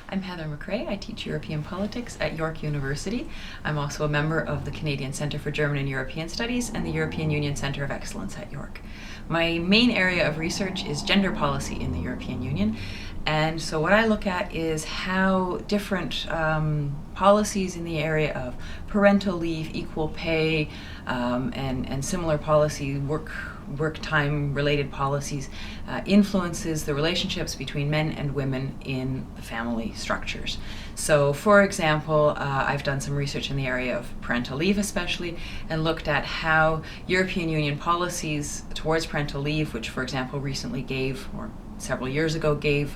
I'm Heather MacRae. I teach European politics at York University. I'm also a member of the Canadian Centre for German and European Studies and the European Union Centre of Excellence at York. My main area of research is gender policy in the European Union. And so what I look at is how different policies in the area of parental leave, equal pay, and similar policy, work time related policies influences the relationships between men and women in the family structures. So for example, I've done some research in the area of parental leave especially, and looked at how European Union policies towards parental leave, which for example recently gave, or several years ago gave,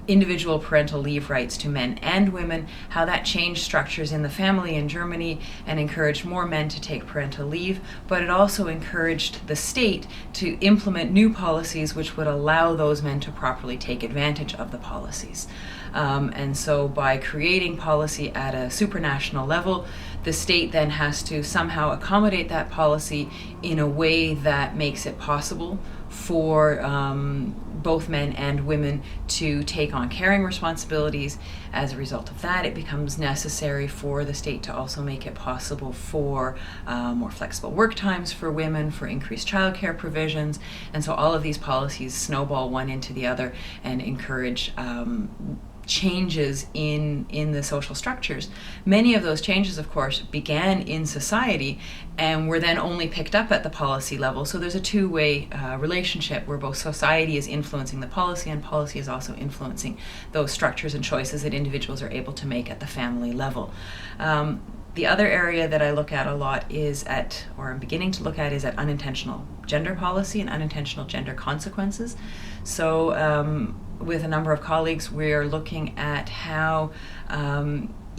individual parental leave rights to men and women, how that changed structures in the family in Germany and encouraged more men to take parental leave, but it also encouraged the state to implement new policies which would allow those men to properly take advantage of the policies. And so by creating policy at a supranational level, the state then has to somehow accommodate that policy in a way that makes it possible for both men and women to take on caring responsibilities. As a result of that, it becomes necessary for the state to also make it possible for more flexible work times for women, for increased childcare provisions, and so all of these policies snowball one into the other and encourage changes in the social structures. Many of those changes, of course, began in society and were then only picked up at the policy level. So there's a two-way relationship where both society is influencing the policy and policy is also influencing those structures and choices that individuals are able to make at the family level. The other area that I look at a lot is I'm beginning to look at, is at unintentional gender policy and unintentional gender consequences. So with a number of colleagues, we're looking at how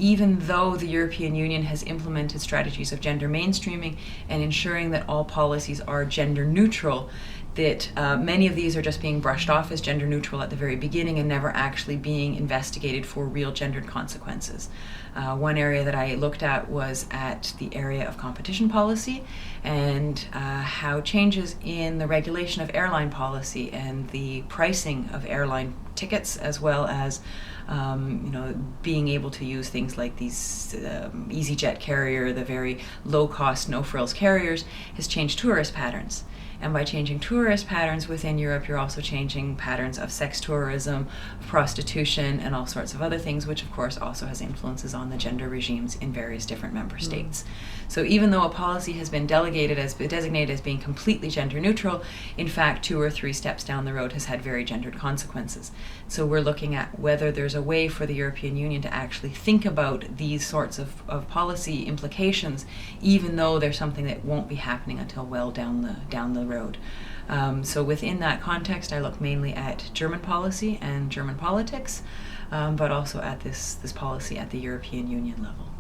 even though the European Union has implemented strategies of gender mainstreaming and ensuring that all policies are gender neutral, that many of these are just being brushed off as gender neutral at the very beginning and never actually being investigated for real gendered consequences. One area that I looked at was at the area of competition policy and how changes in the regulation of airline policy and the pricing of airline tickets, as well as being able to use things like these EasyJet carrier, the very low-cost, no-frills carriers, has changed tourist patterns. And by changing tourist patterns within Europe, you're also changing patterns of sex tourism, prostitution, and all sorts of other things, which of course also has influences on the gender regimes in various different member states. So even though a policy has been designated as being completely gender neutral, in fact 2 or 3 steps down the road has had very gendered consequences. So we're looking at whether there's a way for the European Union to actually think about these sorts of policy implications, even though there's something that won't be happening until well down the road. So within that context, I look mainly at German policy and German politics, but also at this policy at the European Union level.